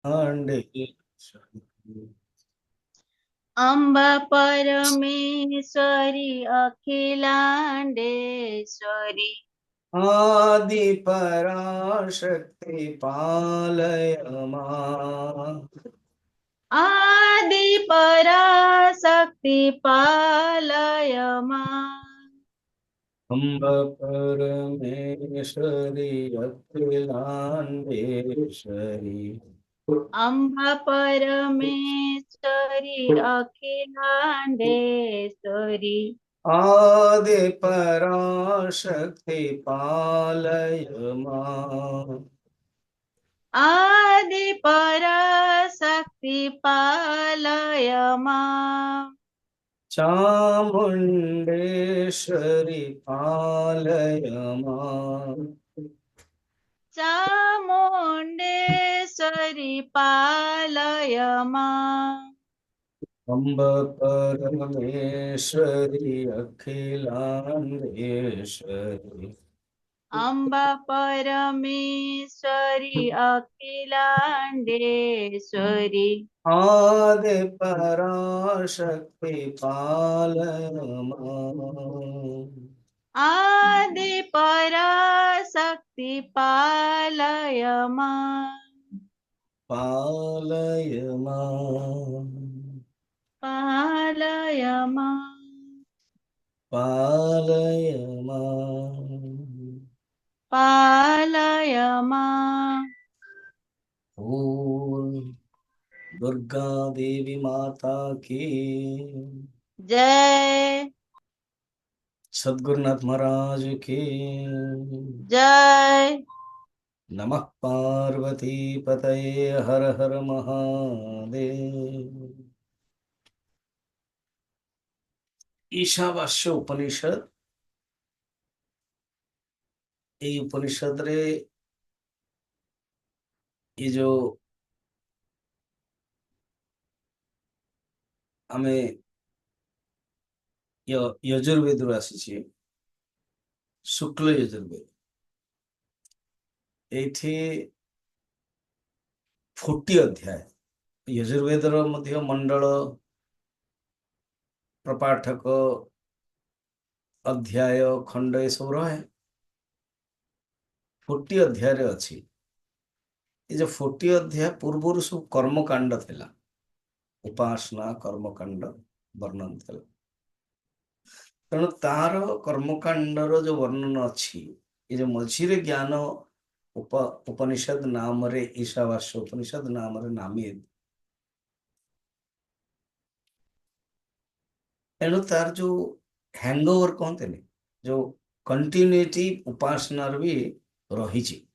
अम्ब परमेश्वरी अखिलांडेश्वरी आदि पराशक्ति पालय मां। आदि पराशक्ति पालय माम्। अम्ब परमेश्वरी अखिलांडेश्वरी अम्ब परमेश्वरी अखिलांडेश्वरी आदि पराशक्ति पालय मां। आदि पराशक्ति पालय माम्। चामुण्डेश्वरि पालय मां। चामुण्डेश्वरी पालय माम्। अम्ब परमेश्वरि अखिलाण्डेश्वरि अम्ब परमेश्वरी अखिलांडेश्वरी आदि पराशक्ति पालय मां। आदि पराशक्ति पालय माम्। पालय मां। पालय माम्। पालय मां। पालय माम्। ओम दुर्गा देवी माता की, जय सद्गुरुनाथ महाराज की, जय। नमः पार्वती पतये हर हर महादेव। ईशावास्य उपनिषद, ये उपनिषद रे ये जो आमे यजुर्वेद आसी, शुक्ल यजुर्वेद, एठी 40 अध्याय। यजुर्वेदर मध्य मंडल प्रपाठक अध्याय खंड ये सब रहे 40 अध्याय अच्छी। ये जो 40 अध्याय पूर्व सब कर्मकांड थिला, उपासना कर्मकांड वर्णन थिला। तेणु तार कर्मकांडर जो वर्णन अच्छी, ये जो मझीरे ज्ञान उपनिषद नाम रे, ईशावास्य उपनिषद नाम रे नामित। तेणु तार जो हैंगओवर कहते हैं, जो कंटिन्यूटी उपासनार भी रही,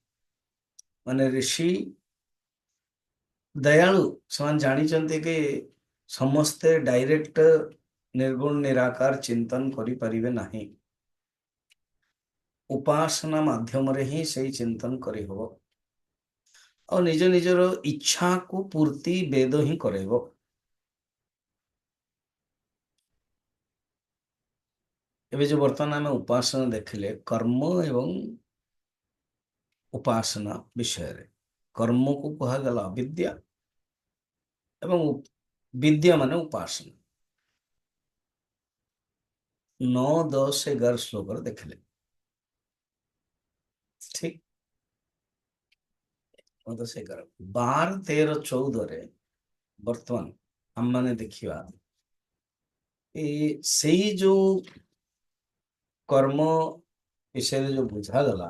माने ऋषि दयालु से जानी कि समस्ते डायरेक्ट निर्गुण निराकार चिंतन करि परिबे नहीं, उपासना माध्यम रे ही सही चिंतन करि हो और निज निजर इच्छा को पूर्ति वेद ही करेबो। एबे जो वर्तमान आम उपासना देखिले कर्म एवं उपासना विषय रे, कर्म को कहा अविद्या एवं विद्या माने उपासना। 9, 10, 11 श्लोक देखिले ठीक। 9, 10, 11, 12, 13, 14 रे वर्तमान हम माने देखिवा सेई जो कर्म विषय जो बुझागला,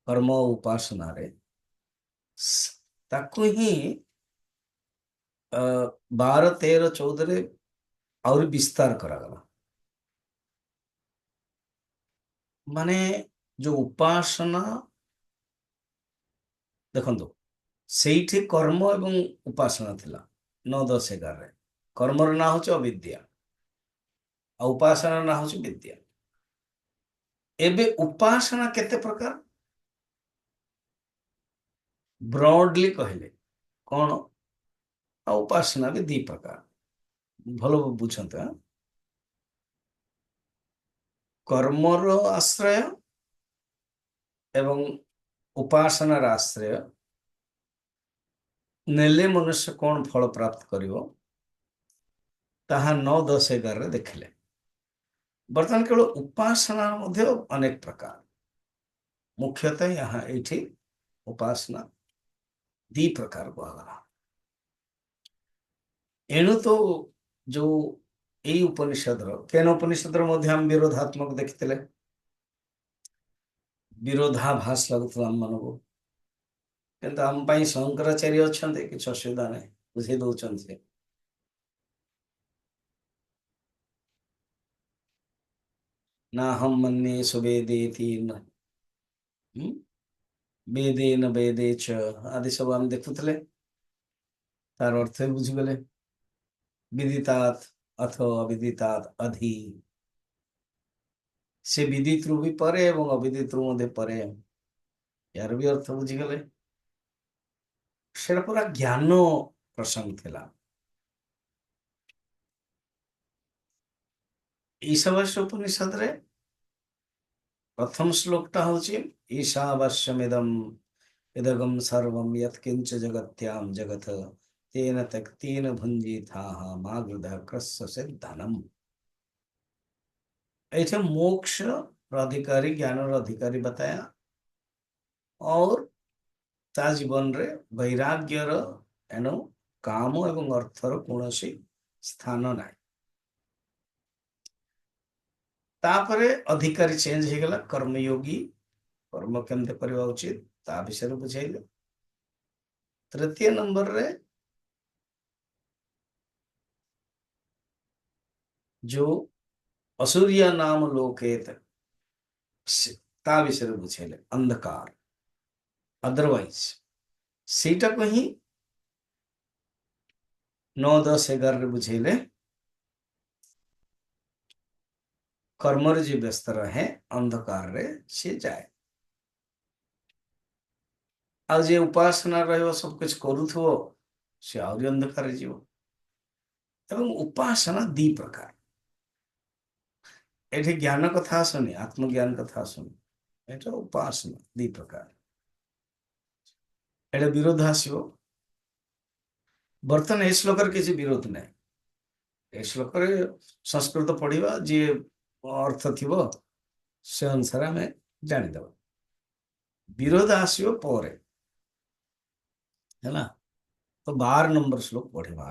कर्म उपासना रे ताकू ही 12, 13, 14 रे और विस्तार करागला। माने जो उपासना देखो से कर्म एवं उपासना थिला 9, 10, 11 रे। कर्मर ना हूँ अविद्या और उपासना ना हूँ विद्या। एबे उपासना केते प्रकार ब्रॉडली कहले कौन, और उपासना भी 2 प्रकार भल बुझते हैं। कर्मर आश्रय एवं उपासनार आश्रय ନେଲେ ମନୁଷ୍ୟ କଣ ଫଳ ପ୍ରାପ୍ତ କରିବ ତାହା 9, 10, 11 ଦେଖିଲେ। ବର୍ତ୍ତମାନ କେବଳ ଉପାସନା ମଧ୍ୟ ଅନେକ ପ୍ରକାର। ମୁଖ୍ୟତଃ यहाँ ଏଇଠି ଉପାସନା ଦି ପ୍ରକାର କୁହାଗଲା। ଏଣୁ ତ ଯୋଉ ଏଇ ଉପନିଷଦର କେନ ଉପନିଷଦର ମଧ୍ୟ ଆମେ ବିରୋଧାତ୍ମକ ଦେଖିଥିଲେ, ବିରୋଧାଭାସ ଲାଗୁଥିଲା ଆମମାନଙ୍କୁ, କିନ୍ତୁ ଆମ ପାଇଁ ଶଙ୍କରାଚାର୍ଯ୍ୟ ଅଛନ୍ତି, କିଛି ଅସୁବିଧା ନାହିଁ, ବୁଝେଇ ଦଉଛନ୍ତି ସେ। ନା ହମ ମନ୍ୟେ ସୁବେଦେତି ନ ବେଦେ ନ ବେଦେ ଚ ଆଦି ସବୁ ଆମେ ଦେଖୁଥିଲେ, ତାର ଅର୍ଥ ବି ବୁଝିଗଲେ। ବିଦିତାତ୍ ଅଥ ଅବିଦିତାତ୍ ଅଧି, ସେ ବିଦିତରୁ ବି ପରେ ଏବଂ ଅବିଦିତରୁ ମଧ୍ୟ ପରେ, ୟାର ବି ଅର୍ଥ ବୁଝିଗଲେ। ସେଟା ପୁରା ଜ୍ଞାନ ପ୍ରସଙ୍ଗ ଥିଲା। ईशावास्य उपनिषदरे प्रथम श्लोकटा हଉଛି ईशावास्यमिदं इदगम सर्वं यत्किंच जगत्याम जगत तेन त्यक्तेन भुञ्जीथाः मा गृधः कृस्य धनम। ऐसे मोक्ष अधिकारी, ज्ञान अधिकारी बताया और ता जीवन रे वैराग्यर एणु काम एवं अर्थर कौनसी स्थान नाही। तापरे अधिकारी चेंज हो गला, कर्मयोगी, कर्म केमते करवा उचित ता विषय बुझाइले। तृतीय नंबर रे जो असुरिया नाम लोकेत ता विषय बुझाइले, अंधकार अदरवाइज सीटा को ही 9, 10, 11 बुझाइले। कर्म रे जो व्यस्त रहे अंधकार रे से जाए, आज जे उपासना रहिबो सब कुछ करूथो से आउरी अंधकार रे जीवो। एवं उपासना दी प्रकार, एठी ज्ञान कथा आसुनी, आत्मज्ञान कथा आसुनी, एटा उपासना दी प्रकार। एटा विरोध आसिबो। बर्तन ए श्लोक किसी विरोध नहीं, ए श्लोक संस्कृत पढ़िबा जे अर्थ थिबो से अनुसार हमें जानिदबा, विरोध आसिबो परे है ना। तो 12 नंबर श्लोक पढ़िबा।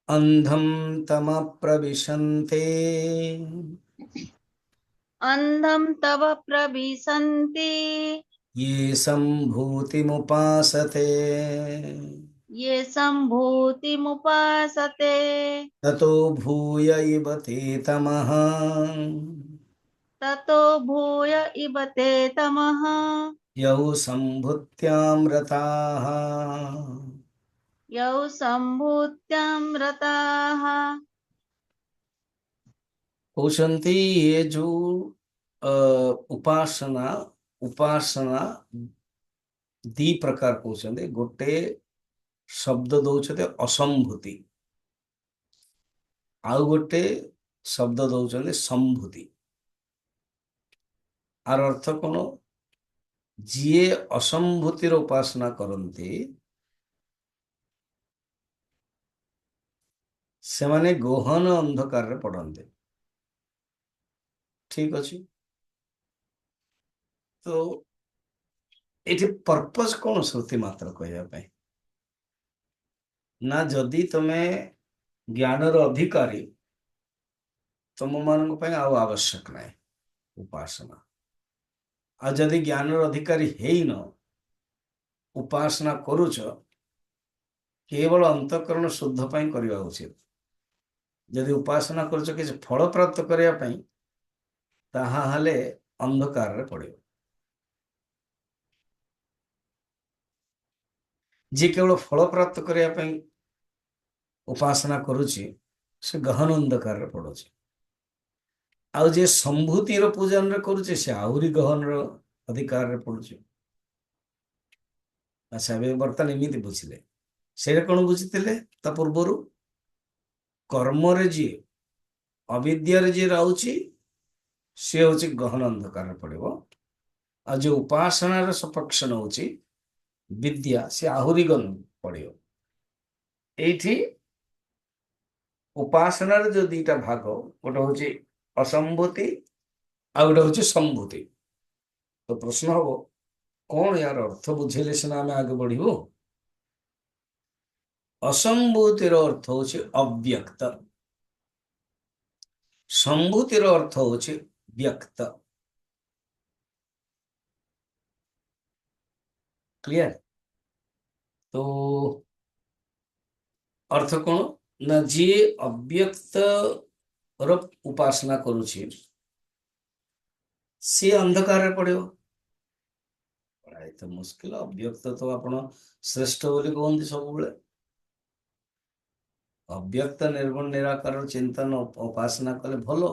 अंधम तम प्रविशन्ते अंधं तव प्रविशन्ति ये सम्भूतिमुपासते ये सम्भूतिमुपासते ततो भूय इव ते तमः ततो भूय इव ते तमः यौ सम्भूत्यां रताः। यौ सम्भूत्यां रताः। कौशंती ये जो उपासना उपासना दी प्रकार कौशंती, गोटे शब्द दौचते असंभूति, आउ गोटे शब्द दौचते संभूति। आर अर्थ कौन, जिए असंभूतिर उपासना करती से माने गहन अंधकार रे पड़ते। ठीक अच्छे, तो ये पर्पस कौन श्रुति मात्र कहवाई ना, जदि तुमे ज्ञानर अधिकारी तुम मान आवश्यक नहीं उपासना, आ जदि ज्ञानर अधिकारी है न उपासना करुच केवल अंतकरण शुद्ध पाई करवा उचित। जदि उपासना करुच कि फल प्राप्त करने ताहाले अंधकार रे पड़े। जे केवल फल प्राप्त करने उपासना करुची से गहन अंधकार रे पड़ुची। आउ जे संभूतिर पूजन रे करुचे से आहुरी गहन अधिकार रे पड़ुची। अच्छा बर्तमान एमती बुझिले, से कौन बुझीते ता पूर्वर कर्म रे जी अविद्या जी रहुची सी हूँ गहन अंधकार पड़ो, आ जो उपासनार सपक्ष नौची विद्या से आहुरी गन पड़ियो। एठी उपासनार जो दीटा भाग गोटे हूँ असंभूति आ गोटे हूँ संभूति। तो प्रश्न हम कौन यार अर्थ बुझेले सिना आम आगे बढ़ू। असंभूतिर अर्थ हूँ अव्यक्त, संभूतिर अर्थ हूँ व्यक्त। क्लियर? तो अर्थ कौन ना जी अव्यक्त उपासना करुछि सी अंधकार पड़ो। पढ़ाई तो मुस्किल, अव्यक्त तो आपण श्रेष्ठ बोली कहते सब। अव्यक्त निर्गुण निराकार चिंतन उपासना कले भलो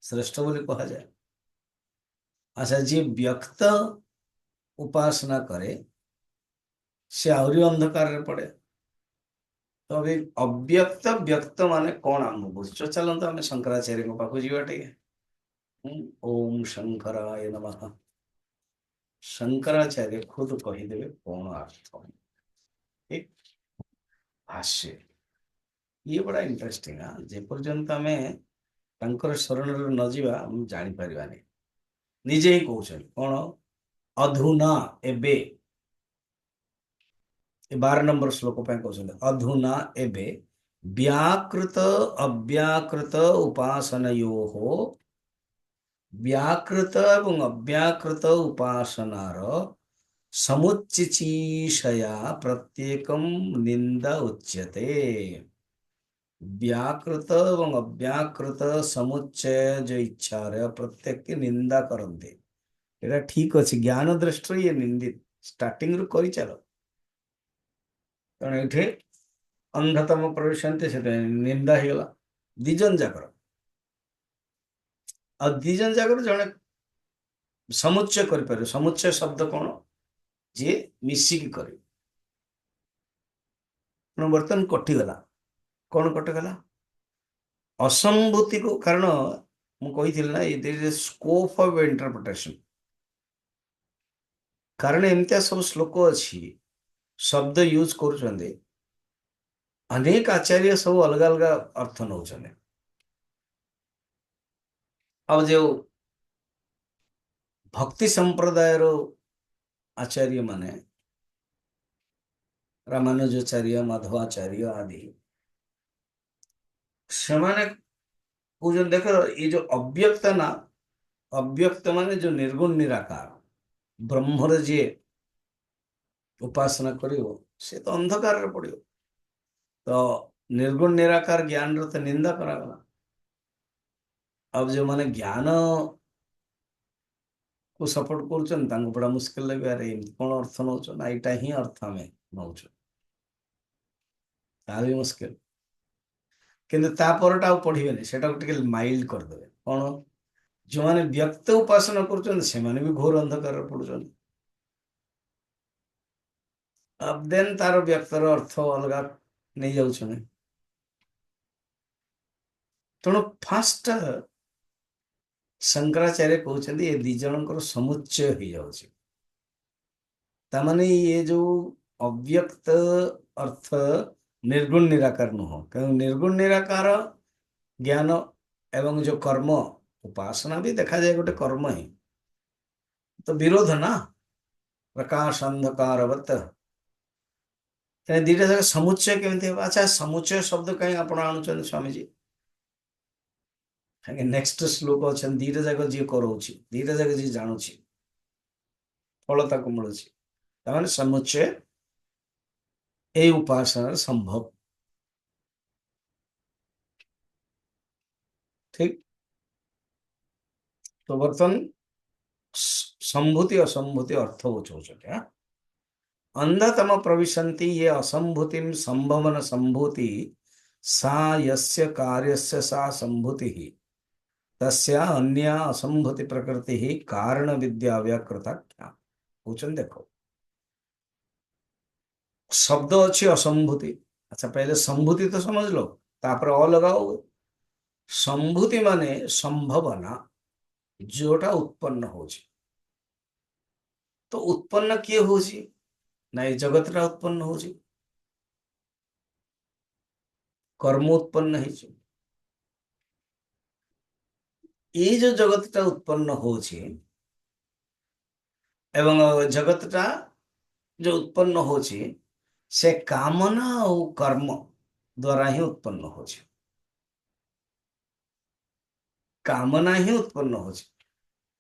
श्रेष्ठ बोली कहा जाए। अच्छा जी व्यक्त उपासना करे से आहरी अंधकार पड़े। तो अभी अव्यक्त व्यक्त माने कौन आम बुझ चलते आम शंकराचार्य पाक जाटे। ओम शंकराय नमः। शंकराचार्य खुद कहीदेवे कौन अर्थ। ठीक भाष्य ये बड़ा इंटरेस्टिंग। हाँ जे पर्यंत आम शरण न जावा हम जापर निजे ही कौन कौन अधुना एबे 12 नंबर श्लोक कहते अधुना एबे व्याकृत अव्याकृत उपासनयोः व्याकृत एवं अव्याकृत उपासनार समुच्चिचीषया प्रत्येकम निंदा उच्यते। व्याकृत एवं अव्याकृत समुच्चय जो इच्छा प्रत्येक की निंदा करते एटा ठीक अच्छे ज्ञान दृष्टि ये निंदित स्टार्टिंग रु कर चलो। तेणु ये अंधतम प्रवेश निंदा होगा दिजन जाकर आ दिजन जाकर जड़े समुच्चय कर समुच्चय शब्द कौन जी मिसिकी कर बर्तमान कटिगला कौन कटिगला असंभूति को कारण मुझे ना ये स्कोप ऑफ इंटरप्रिटेशन कारण एमती सब श्लोक अच्छी शब्द यूज कर अनेक आचार्य सब अलग अलग अर्थ नौ। अब जो भक्ति संप्रदाय आचार्य माने रामानुजाचार्य माधवाचार्य आदि से पूजन देख ये जो अव्यक्त ना अव्यक्त माने जो निर्गुण निराकार ब्रह्मर जी उपासना करियो से तो अंधकार पड़ो। तो निर्गुण निराकार ज्ञान तो निंदा करागला। अब जो माने ज्ञान को सपोर्ट कर बड़ा मुश्किल लगे अरे कौन अर्थ नौ ना यहाँ ही अर्थ आम नौ भी मुश्किल किंतु तापरटा पढ़े से माइल्ड करदे कौन जो मैंने व्यक्त उपासना कर भी घोर अंधकार पड़ुन। अब देन तार व्यक्तर अर्थ अलग नहीं जाऊँ। तेणु फास्ट शंकराचार्य कहते ये दी जन समुच्चय हो जाऊँ तामाने ये जो अव्यक्त अर्थ निर्गुण निराकार नुह क्यों निर्गुण निराकार ज्ञान एवं जो कर्म उपासना भी देखा जाए गोटे कर्म ही तो विरोध ना प्रकाश अंधकारवत दीटा जगह समुच्चय केमती हो। अच्छा समुच्चय शब्द कहीं आप आणुचन स्वामीजी कहीं नेक्स्ट श्लोक अच्छा दीटा जगह जी करोची दीटा जगह जी जानूची फल ताक मिलूँ समुच्चय ये उपासना संभव। ठीक तो बर्तन संभूति असंभूति अर्थ बुझाते अंधतम प्रविशन्ति ये असंभूतिम संभवन संभूति सा यस्य कार्यस्य सा संभूति तस्या अन्या असंभूति प्रकृति ही कारण विद्या व्याकृता क्या पूछन देखो शब्द अच्छी असंभूति। अच्छा पहले संभूति तो समझ लो तापर अ लगाओ। संभूति माने संभावना जोटा उत्पन्न हो तो उत्पन्न किए हो ना ये जगत रा उत्पन्न हो कर्म उत्पन्न है ये जो जगत टा उत्पन्न हो एवं जगत टा जो उत्पन्न हो से कामना और कर्म द्वारा ही उत्पन्न हो कामना ही उत्पन्न हो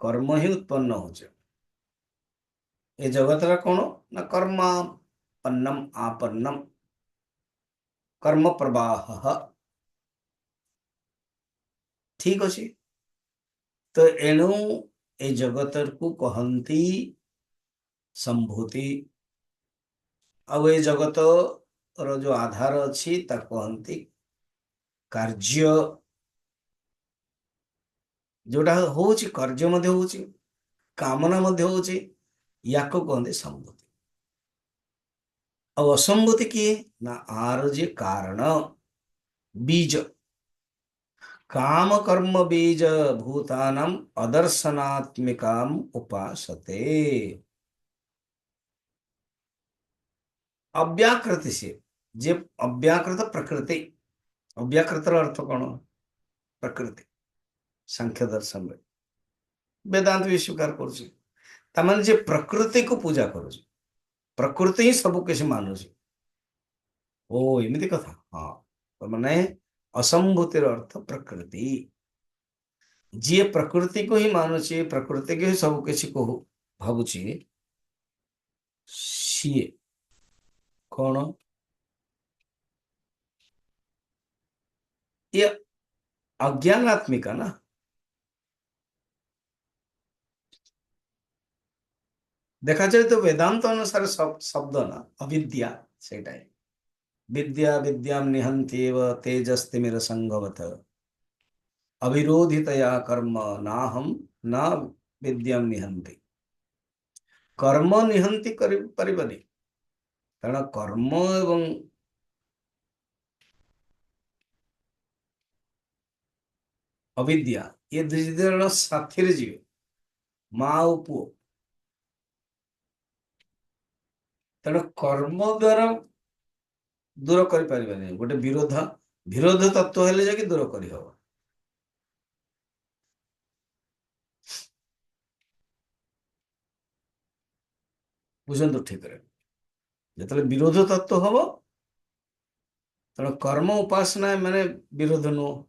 कर्म ही उत्पन्न हो ये जगत रा कौन ना कर्मापन्नम आपन्नम कर्म प्रवाह ठीक अच्छे तो एणु ए जगत को कहती संभूति अब ये जगत रो जो आधार अच्छी कहती कार्य जोटा होची कार्य मध्य होची कामना मध्य होची याको कहते संभूति अब असंभूति किए ना आर जे कारण बीज काम कर्म बीज भूतानम अदर्शनात्मिकाम उपासते अव्याकृति से जे अव्याकृत प्रकृति अव्याकृत अर्थ कौन प्रकृति सांख्य दर्शन में वेदांत भी स्वीकार कर प्रकृति को पूजा कर प्रकृति ही सब किसी मानुष ओ एमती कथा हाँ तो माने असंभूतिर अर्थ प्रकृति जी प्रकृति को ही मानुची प्रकृति के ही सब किसी को भावुची सी कौन ये अज्ञानात्मिका ना देखा जाए तो वेदांत अनुसार शब्द ना अविद्या से विद्या विद्याम निहंत्येव तेजस्तिमिर संगवत अविरोधितया कर्म नाहम न विद्याम निहंति कर्म निहंति परिबनी कारण कर्म एवं अविद्या ये दुई साथी जीवे माँ और पुओ तेणु कर्म द्वारा दूर कर गोटे विरोध विरोध तत्व हेले जाके दूर कर बुझंतु ठीक है जो विरोध तत्व हम तेणु कर्म उपासना माने विरोध नुह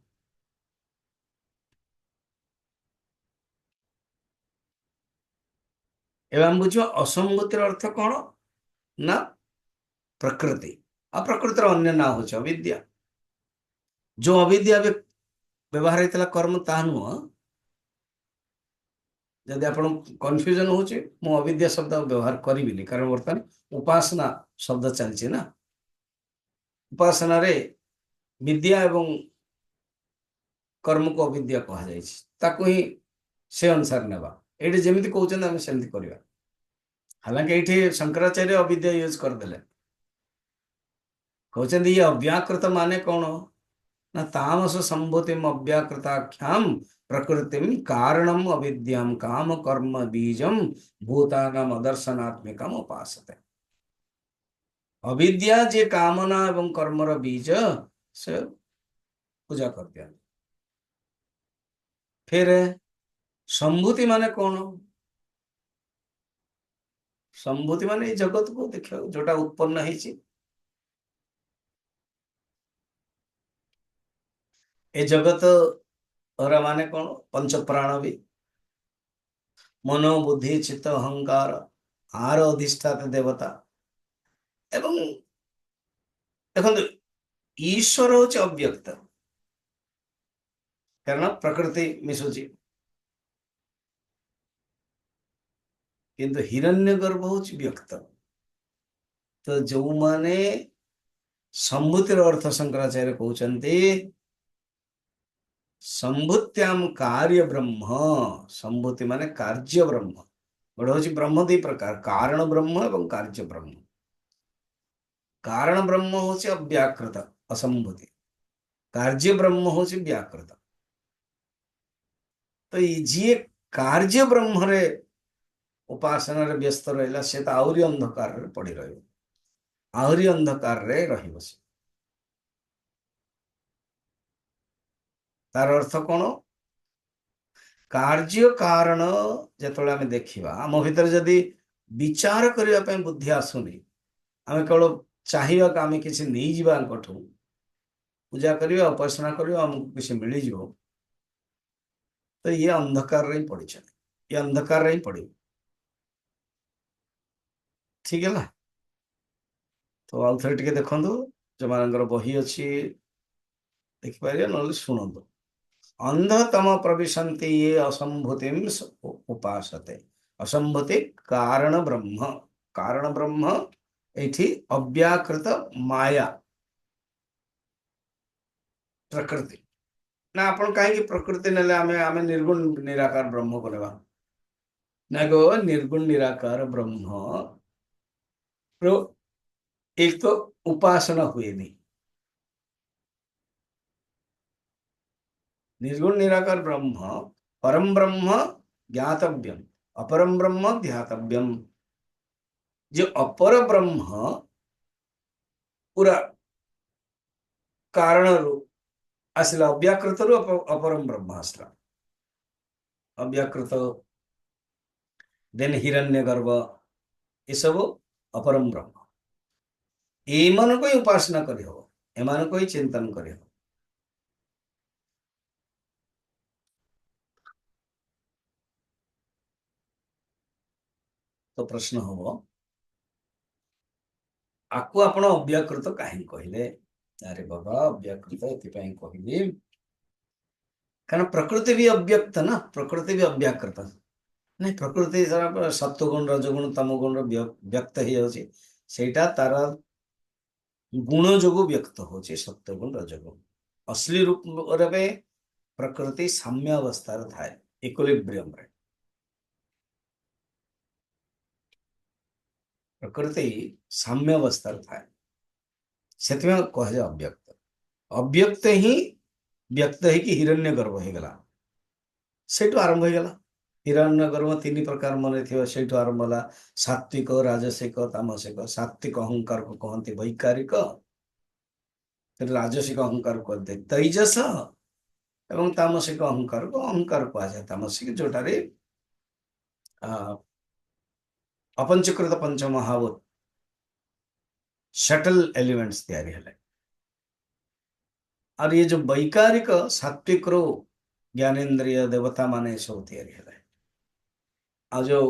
एवं बुझ असंगतिर अर्थ कौन ना प्रकृति अप्रकृतिर अन्य ना हो अविद्या जो अविद्या व्यवहार होता कर्म ता नुह जदि आप कन्फ्यूजन हो अविद्या शब्द व्यवहार करी कारण बर्तमान उपासना शब्द चलती ना उपासना रे विद्या एवं कर्म को अविद्या कह ही से अनुसार नेबा ये जमी कहते सेमती करवा हालांकि ये शंकराचार्य अविद्या यूज करदे कहते ये अव्याकृत माने कौन ना तामस संभूतिम अव्याकृताख्याम प्रकृतिम कारणम अविद्याम काम कर्म बीजम भूतानाम अदर्शनात्मिकम उपासते अविद्या जे कामना एवं कर्मर बीज से पूजा कर दिया फिर संभूति माने कौन संभूति माने जगत को देखा जोटा उत्पन्न है ये जगत और माने कौन पंच प्राण भी मनो बुद्धि चित्त अहंकार आर अधिष्ठात देवता एवं देखो ईश्वर हूँ अव्यक्त कारण प्रकृति मिशुची किंतु हिरण्यगर्भ हूँ व्यक्त तो जो माने संभूतिर अर्थ शंकराचार्य कहते संभूत्याम कार्य ब्रह्म संभूति माने कार्य ब्रह्म गोटे हूँ ब्रह्म दी प्रकार कारण ब्रह्म एवं कार्य ब्रह्म कारण ब्रह्म हूँ अव्याकृत असंभूति कार्य ब्रह्म हूँ व्याकृत तो ये जी कार्य ब्रह्म रे उपासना रे व्यस्त रहिला से तो आहुरी अंधकार रे पड़ी रहिବ आहुरी अंधकार रे रहिବ से तार अर्थ कौन कार्य कारण जेतବେଳେ ଆମେ ଦେଖିବା ଆମ ଭିତରେ ଯଦି विचार କରିବା ପାଇଁ बुद्धि आसुनी ଆମେ କେवଳ ଚାହିଁବା कि ଆମେ କିଛି ନେଇଯିବା ଆଙ୍କଠୁ पूजा କରିବା उपासना କରିବା ଆମକୁ କିଛି ମିଳିଯିବ तो ये अंधकार रे ही पड़िଛନ୍ତି ये अंधकार रे ही पड़िବ ठीक है ना तो आउ ଥରେ ଟିକେ ଦେଖନ୍ତୁ ଯୋଉମାନଙ୍କର ବହି ଅଛି ଦେଖିପାରିବେ ନହେଲେ ଶୁଣନ୍ତୁ अंधतम प्रविशन्ति ये असंभूतिम उपासते असंभूति कारण ब्रह्म एठी अव्याकृत माया प्रकृति ना आपण कहीं प्रकृति नेले आमे आमे निर्गुण निराकार ब्रह्म बोलेबा ना गो निर्गुण निराकार ब्रह्म प्रो एक तो उपासना हुए नहीं निर्गुण निराकार ब्रह्म परम ब्रह्म ज्ञातव्यम अपरम ब्रह्म ध्यातव्यम जो अपर ब्रह्म पूरा कारण आसला अव्याकृत अपरम ब्रह्म आसला अव्याकृत देन हिरण्यगर्भ ये सब अपरम ब्रह्म एमान को ही उपासना करी हो एमान को ही चिंतन करी हो तो प्रश्न हम आकु आपण अव्याकृत कहीं कहले अरे बाबा अव्याकृत एथिपाई कहली कारण प्रकृति भी अव्यक्त ना प्रकृति भी अव्याकृत नहीं प्रकृति सारा सत्वगुण रजगुण तमगुण व्यक्त ही जाଉଛି ସେଇଟା ତାର गुण जोगु व्यक्त होचे सत्वगुण रजगुण असली रूप रे प्रकृति साम्य अवस्था थाए इक्विलिब्रियम रे प्रकृति साम्य अवस्था थाए सेतिमे कहे अव्यक्त अव्यक्त ही व्यक्त है कि हिरण्यगर्भ हो गला सेटु आरंभ हो गला हिरण्यगर्भ तीन प्रकार मन थिबा सेटु आरंभ होला सात्विक राजसिक तामसिक सात्विक अहंकार को कहते वैकारिक राजसिक अहंकार को कहते तैजस एवं तामसिक अहंकार को अहंकार कहा जाए तामसिक जोटारे अपंचकृत पंचमहाभूत शटल एलिमेंट्स तैयारी है और ये जो वैकारिक सात्विक रो ज्ञानेन्द्रिय देवता माने सब तैयारी है आ जो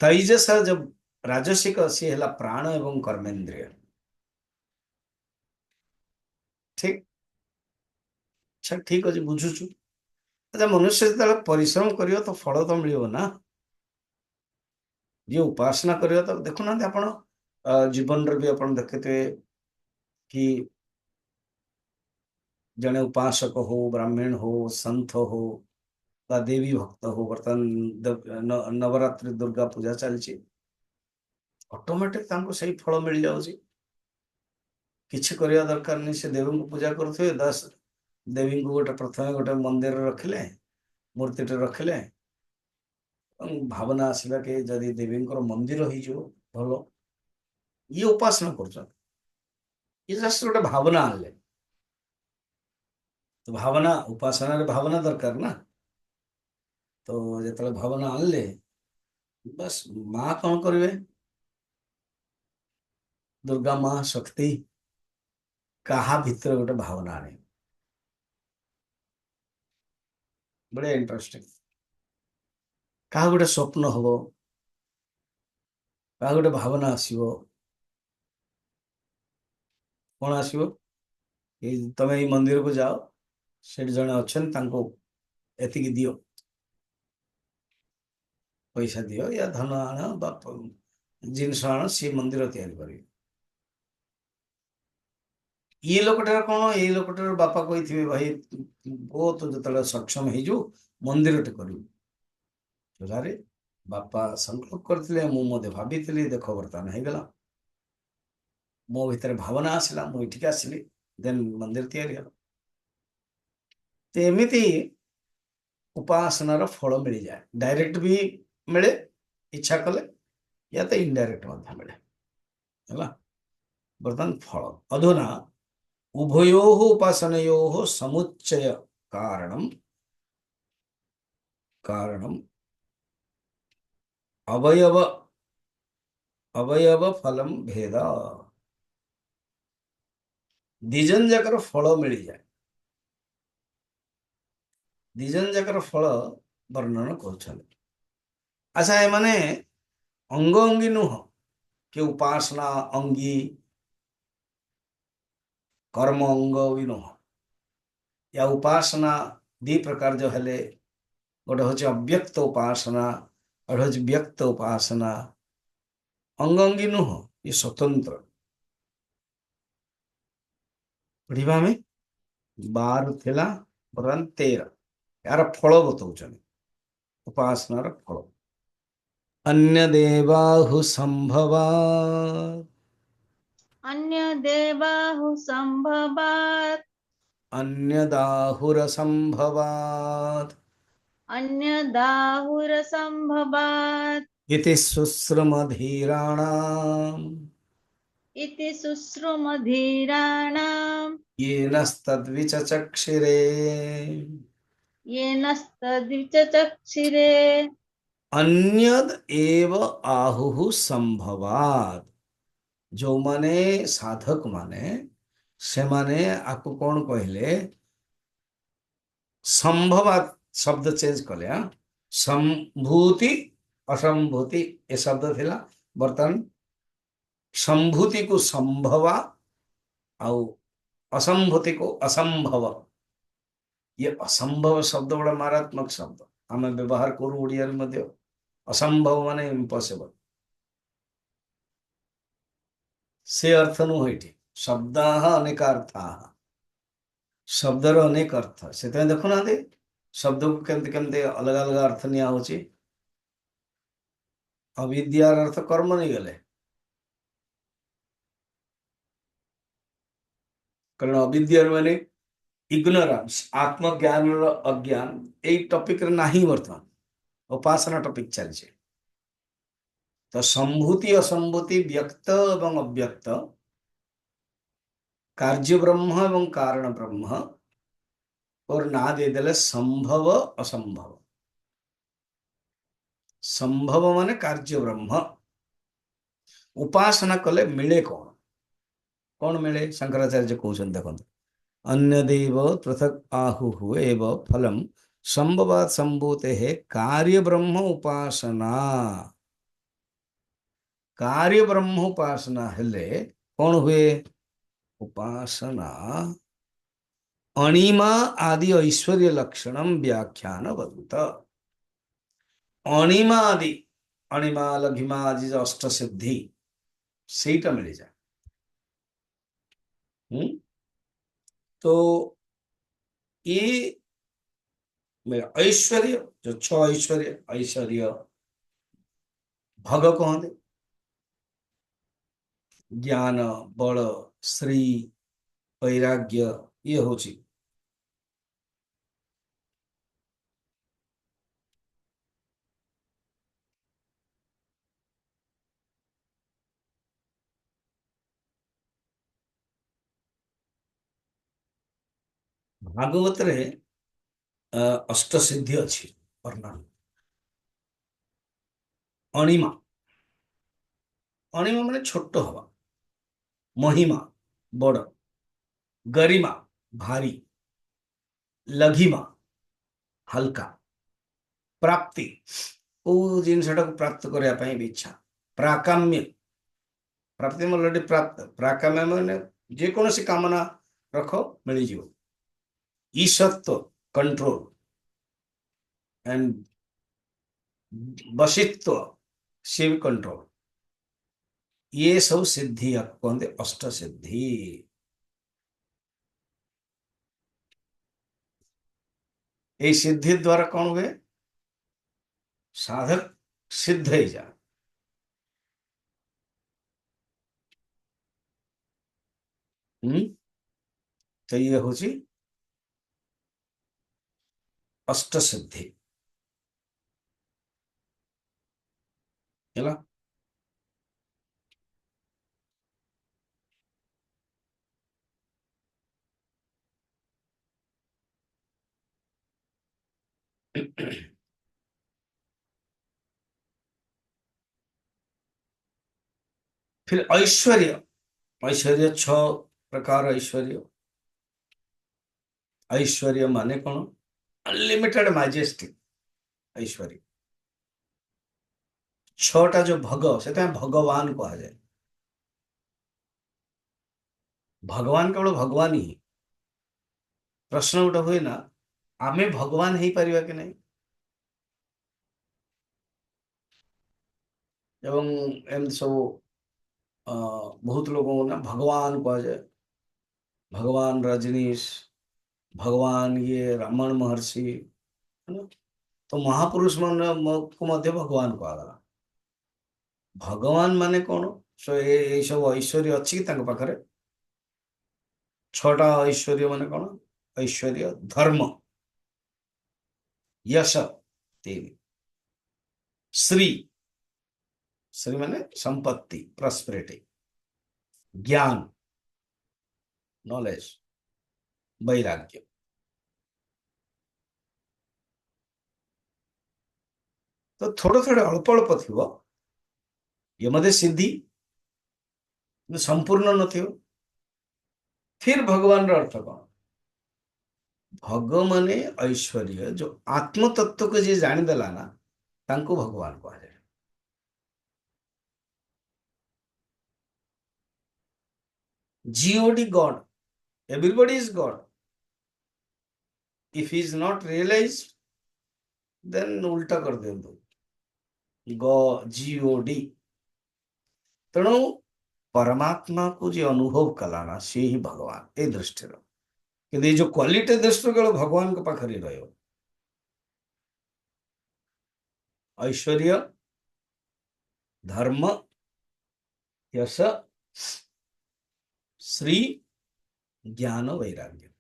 तैजस जब राजसिक सी है प्राण एवं कर्मेन्द्रिय ठीक अच्छा ठीक अच्छे बुझुचु अच्छा मनुष्य जो परिश्रम करियो तो फल तो मिलियो ना ये उपासना करियो तो देखुना आपण जीवन रे भी आपण देखते कि जने उपासक हो ब्राह्मण हो संत हो बा देवी भक्त हो बर्तमान नवरात्रि दुर्गा पूजा चलची ऑटोमेटिक तांको सही फल मिल जाउची किछि करिया दरकार नहीं से देवी को पूजा करथुए 10 देवी को गोटे प्रथम गोटे मंदिर रखिले मूर्ति रखिले भावना आसला कि जदि देवी मंदिर हो भल ये उपासना कर ये जस्ट गोटे भावना आनले तो भावना उपासना रे भावना दरकार ना तो जो भावना आनले बस माँ कौन करेंगे दुर्गा माँ शक्ति कहा भितर गोटे भावना आने बड़े इंटरेस्टिंग क्या गोटे स्वप्न हम क्या गोटे भावना आसो कौन आसो तुम ये मंदिर को जाओ से जड़े अच्छा एति दियो पैसा दियो या धन आण जिनस आण सी मंदिर तैयारी कर ये लोकटार कौन ये लोकटार बापा कही भाई बहुत जो सक्षम हो मंदिर टे कर बापा संकल्प करते मुझे भाभी देख बर्तमान हो गला मो भीतर भावना आसला मुझे आसली देन मंदिर तैयारी एमती उपासनार फल मिल जाए, डायरेक्ट भी मिले इच्छा कले या तो इनडायरेक्ट मध्य मिले है। बर्तमान फल अधुना उभयोः उपासनयोः समुच्चय कारणम कारणम अवयव अवयव फलम भेद दिजन जाकर फल मिल जाए, दिजन जाकर फल वर्णन कर। अच्छा ये माने अंग अंगी नुह कि उपासना अंगी कर्म अंग भी नुह, या उपासना दी प्रकार जो हेले गोटे हूँ अव्यक्त उपासना और हूँ व्यक्त उपासना, अंग अंगी नुह ये स्वतंत्र। पढ़ा में 12 थिला बर्तमान 13 यार फल बताऊँ उपासनार फल। अन्य देवाहु संभवा अन्य देवाहु संभवात् अन्यदाहुरसंभवात् अन्य दाहुरसंभवात् इति शुश्रुमधीराणाम् इति शुश्रुमधीराणाम् येनस्तद्विचचक्षिरे येनस्तद्विचचक्षिरे। अन्यद एव आहुः संभवात्। जो माने साधक माने से माने आपको कौन कहले संभवात शब्द चेंज कले। संभूति असंभूति ये शब्द थिला, बर्तमान संभूति को संभवा आउ असंभूति को असंभव। ये असंभव शब्द बड़ा मारात्मक शब्द आम व्यवहार करू ओडिया मध्य। असंभव माने इम्पॉसिबल से अर्थ नुह। शब्द अनेक अर्थ, शब्दर अनेक अर्थ से देखुना शब्द को केमती केमती अलग अलग अर्थ निया होची। अविद्यार अर्थ कर्म नहीं गले, कारण अविद्यार माने इग्नोरेंस आत्मज्ञान अज्ञान यही टॉपिक नहीं वर्तमान उपासना टॉपिक चलছে। तो संभूति असंभूति व्यक्त एवं अव्यक्त कार्य ब्रह्म एवं कारण ब्रह्म और ना दे देले संभव असंभव। संभव माने कार्य ब्रह्म। उपासना कले मिले कौन कौन मिले शंकराचार्य कहते देखो अन्य देव पृथक आहु एव फलम संभवात संभूते है कार्य ब्रह्म उपासना। कार्य ब्रह्म उपासना हेले कौन हुए उपासना अणिमा आदि ऐश्वर्य लक्षणम व्याख्यान वदुत। अणिमा आदि अणिमा लघिमा आदि जो अष्ट सिद्धि सेटा मिल जाए। तो ये मेरा ऐश्वर्य जो 6 ऐश्वर्य ऐश्वर्य भग कहते ज्ञान बल श्री वैराग्य ये हूँ भागवत रे अष्ट सिद्धि अच्छी वर्णन। अणिमा अणिमा माने छोट हवा, महिमा बड़, गरिमा भारी, लघिमा हल्का, प्राप्ति को जिनसटा को प्राप्त करने भी इच्छा, प्राकाम्य प्राप्ति ऑलरेडी प्राप्त, प्राकाम्य माने जेकोसी कामना रख मिल जाओ, ईशत्व कंट्रोल एंड वशित्व शिव कंट्रोल ये सब सिद्धि आपको कहते अष्ट सिद्धि। ये सिद्धि द्वारा कौन हुए साधक सिद्ध ही जा। तो ये हूँ अष्टसिद्धि ହେଲା। फिर ऐश्वर्य, ऐश्वर्य 6 प्रकार ऐश्वर्य। ऐश्वर्य माने कौन? अनलिमिटेड मैजेस्टिक ऐश्वर्य। 6टा जो भग से भगवान कहा जाए। भगवान केवल भगवान ही। प्रश्न गोटे हुए ना, आमे भगवान हो पारिबा कि नहीं? एवं एमती सब बहुत लोगों ना भगवान कहा जाए। भगवान रजनीश, भगवान ये रमण महर्षि, है ना? तो महापुरुष मन को मध्य भगवान कहगला। भगवान माने कौन? सो ये सब ऐश्वर्य अच्छी कि तांके पाखरे? 6टा ऐश्वर्य माने कौन? ऐश्वर्य, धर्म, यश 3, श्री, श्री माने संपत्ति, प्रॉस्पेरिटी, ज्ञान, नॉलेज, वैराग्य। तो थोड़े थोड़े अल्प अल्प थिबो, ये मध्य सिद्धि संपूर्ण नथिबो। फिर भगवान रो अर्थ कौन? भग माने ऐश्वर्य, जो आत्म तत्व को जे जानी देला ना, तांको भगवान कहा जाए। G O D God, everybody is God. If he is not realised, then उल्टा कर दियंतु, गो जीओडी। तेणु परमात्मा को जे अनुभव कलाना से ही भगवान ए दृष्टि। कि जो क्वालिटी दृष्टि केवल भगवान के पाखरे रहियो। ऐश्वर्य, धर्म, यश, श्री, ज्ञान, वैराग्य।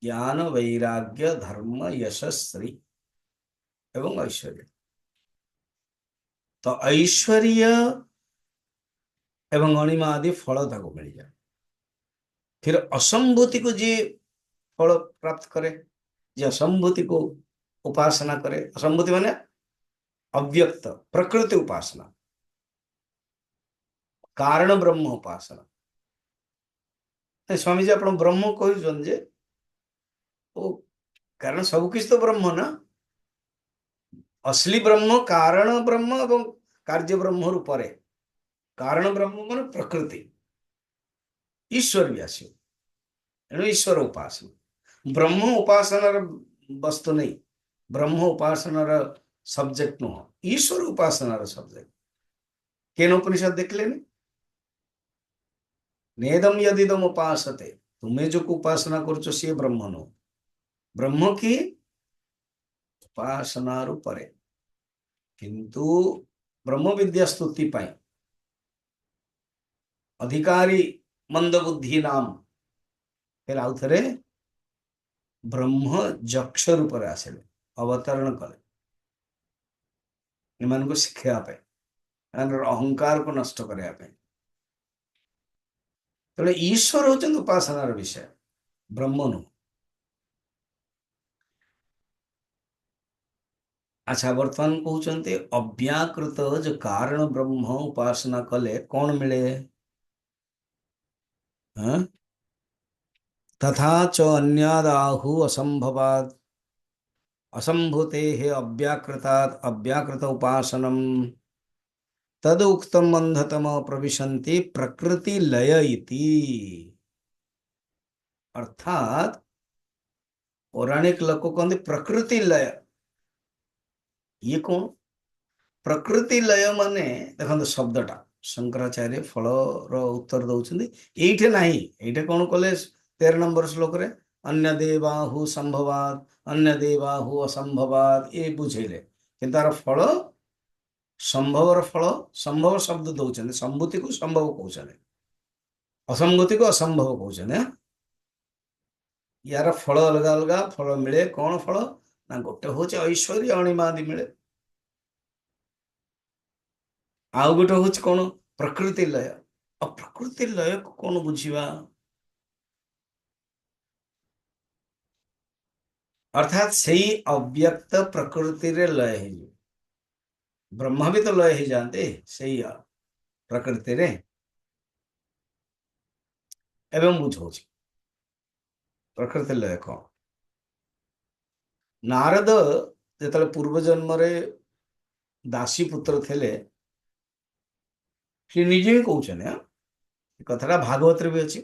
ज्ञान, वैराग्य, धर्म, यश, श्री एवं ऐश्वर्य। तो ऐश्वर्य एवं अणिमा आदि फल ताको मिल जाए। फिर असंभूति को जे फल प्राप्त करे, जे असंभूति को उपासना करे। असंभूति माने अव्यक्त प्रकृति उपासना, कारण ब्रह्म उपासना। स्वामी जी आपण ब्रह्म कहउछन जे ओ कारण सब किछ तो ब्रह्म ना। असली ब्रह्म कारण ब्रह्म एवं कार्य ब्रह्म रूपरे। कारण ब्रह्म माने प्रकृति, ईश्वर भी आसो। एणु ईश्वर उपासना, ब्रह्म उपासनार वस्तु नहीं। ब्रह्म उपासनार सब्जेक्ट नुह, ईश्वर उपासनार सब्जेक्ट। केन उपनिषद देखले नेदम यदिदम उपासते, तुम्हें जो उपासना करो सी ब्रह्म नु। ब्रह्म की उपासना रूपरे, किंतु ब्रह्म विद्या स्तुति पाई अधिकारी मंद बुद्धि नाम फिर आउ थे ब्रह्म जक्ष रूप आसिले, अवतरण कले इन शिखापे, अहंकार को नष्ट करने। तेरे ईश्वर होचन उपासनार विषय, ब्रह्म नु। अच्छा, वर्तमान कहते अव्याकृत जो कारण ब्रह्म उपासना कले कौन मिले? हाँ? तथा च अन्यादाहु असंभवात्, असंभूते अव्याकृतात् अव्याकृत उपासनम तद उक्तम अंधतम प्रविशन्ति प्रकृति लय इति। अर्थात पौराणिक लोक कहते प्रकृति लय। ये कौन? प्रकृति लय माने देखो शब्दटा शंकराचार्य फल उत्तर दौरान ये ना। ये कौन कले 13 नंबर श्लोक रे अन्य देवाहु संभवात, अन्य देवाहु असंभवात ये बुझेले कि तार फल संभवर फल। संभव शब्द दौरान संभूति को संभव कहते, असंभूति को असंभव कहते। यार फल अलग अलग फल मिले। कौन फल? ନା ଗୋଟେ ହଉଛି ଐଶ୍ୱର୍ଯ୍ୟ ଅଣିମାଦି ମିଳେ, ଆଉ ଗୋଟେ ହଉଛି କଣ ପ୍ରକୃତି ଲୟ। ଆଉ ପ୍ରକୃତି ଲୟକୁ କଣ ବୁଝିବା? ଅର୍ଥାତ୍ ସେଇ ଅବ୍ୟକ୍ତ ପ୍ରକୃତିରେ ଲୟ ହେଇଯିବ। ବ୍ରହ୍ମ ବି ତ ଲୟ ହେଇଯାଆନ୍ତି ସେଇ ପ୍ରକୃତିରେ। ଏବେ ମୁଁ ବୁଝଉଛି ପ୍ରକୃତି ଲୟ କଣ। ନାରଦ ଯେତେବେଳେ ପୂର୍ବ ଜନ୍ମରେ ଦାସୀ ପୁତ୍ର ଥିଲେ, ସେ ନିଜେ ହିଁ କହୁଛନ୍ତି, ଏ କଥାଟା ଭାଗବତରେ ବି ଅଛି।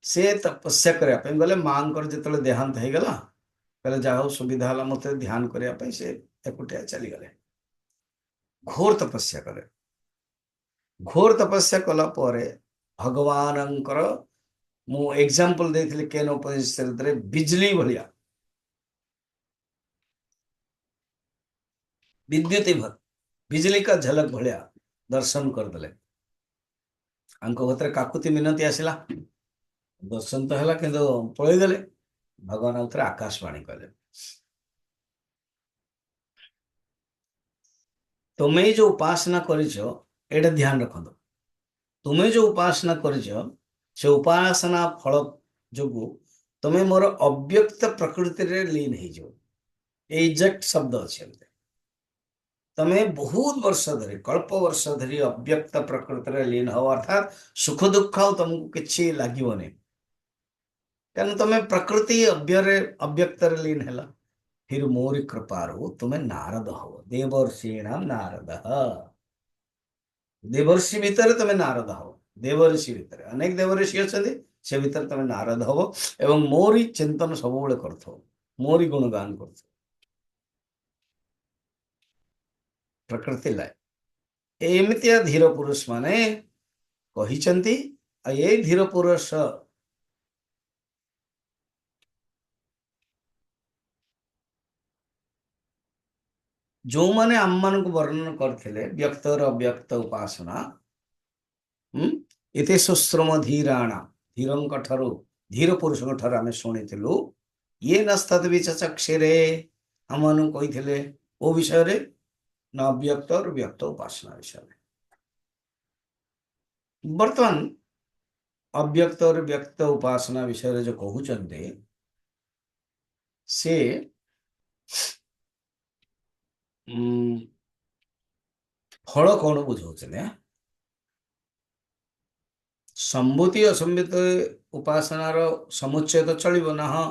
ସେ ତପସ୍ୟା କରିବା ପାଇଁ ଗଲେ, ମାଙ୍କର ଯେତେବେଳେ ଦେହାନ୍ତ ହେଇଗଲା, କହିଲେ ଯାହା ହଉ ସୁବିଧା ହେଲା ମତେ ଧ୍ୟାନ କରିବା ପାଇଁ, ସେ ଏକୁଟିଆ ଚାଲିଗଲେ। ଘୋର ତପସ୍ୟା କଲେ। ଘୋର ତପସ୍ୟା କଲା ପରେ ଭଗବାନଙ୍କର, ମୁଁ ଏକ୍ସାମ୍ପଲ ଦେଇଥିଲି କେନ ଉପନିଷଦରେ, ବିଜଲି ଭଳିଆ, ବିଦ୍ୟୁତି ବିଜଲି କା ଝଲକ ଭଳିଆ ଦର୍ଶନ କରିଦେଲେ। ଆଙ୍କ କତିରେ କାକୁତି ମିନତି ଆସିଲା, ଦର୍ଶନ ତ ହେଲା କିନ୍ତୁ ପଳେଇଗଲେ। ଭଗବାନ ଆଉଥରେ ଆକାଶବାଣୀ କଲେ, ତୁମେ ଯୋଉ ଉପାସନା କରିଛ, ଏଇଟା ଧ୍ୟାନ ରଖନ୍ତୁ, ତୁମେ ଯୋଉ ଉପାସନା କରିଛ ସେ ଉପାସନା ଫଳ ଯୋଗୁ ତୁମେ ମୋର ଅବ୍ୟକ୍ତ ପ୍ରକୃତିରେ ଲୀନ ହେଇଯିବ। ଏଇ ଏକ୍ସାକ୍ଟ ଶବ୍ଦ ଅଛି ଏମିତି। ତମେ ବହୁତ ବର୍ଷ ଧରି, କଳ୍ପ ବର୍ଷ ଧରି ଅବ୍ୟକ୍ତ ପ୍ରକୃତିରେ ଲୀନ ହବ, ଅର୍ଥାତ୍ ସୁଖ ଦୁଃଖ ଆଉ ତମକୁ କିଛି ଲାଗିବନି, କାରଣ ତମେ ପ୍ରକୃତି ଅବ୍ୟକ୍ତରେ ଲୀନ ହେଲା। फिर मोरी कृपारू तुम्हें नारद हो, देवर्षीणाम नारद। देवर्षि ଭିତରେ ତମେ ନାରଦ ହବ। ଦେବऋषି ଭିତରେ ଅନେକ ଦେବऋषି ଅଛନ୍ତି, ସେ ଭିତରେ ତମେ ନାରଦ ହବ ଏବଂ ମୋରି ଚିନ୍ତନ ସବୁବେଳେ କରୁଥିବ, ମୋରି ଗୁଣଗାନ କରୁଥିବ। ପ୍ରକୃତି ଲୟ ଏମିତିଆ ଧୀର ପୁରୁଷ ମାନେ କହିଛନ୍ତି। ଆଉ ଏଇ ଧୀର ପୁରୁଷ ଯୋଉମାନେ ଆମମାନଙ୍କୁ ବର୍ଣ୍ଣନ କରିଥିଲେ ବ୍ୟକ୍ତର ଅବ୍ୟକ୍ତ ଉପାସନା, ଏତେ ସୁଶ୍ରମ ଧୀରାଣ, ଧୀରଙ୍କ ଠାରୁ, ଧୀର ପୁରୁଷଙ୍କ ଠାରୁ ଆମେ ଶୁଣିଥିଲୁ, ଇଏ ନସ୍ତତ୍ ବିଚକ୍ଷରେ, ଆମମାନଙ୍କୁ କହିଥିଲେ ଓ ବିଷୟରେ, ନା ଅବ୍ୟକ୍ତ ବ୍ୟକ୍ତ ଉପାସନା ବିଷୟରେ। ବର୍ତ୍ତମାନ ଅବ୍ୟକ୍ତ ବ୍ୟକ୍ତ ଉପାସନା ବିଷୟରେ ଯୋଉ କହୁଛନ୍ତି, ସେ ଫଳ କଣ ବୁଝଉଛନ୍ତି? ସମ୍ଭୂତି ଅସମ୍ଭୂତି ଉପାସନାର ସମୁଚ୍ଚୟ ତ ଚଳିବ ନା? ହଁ,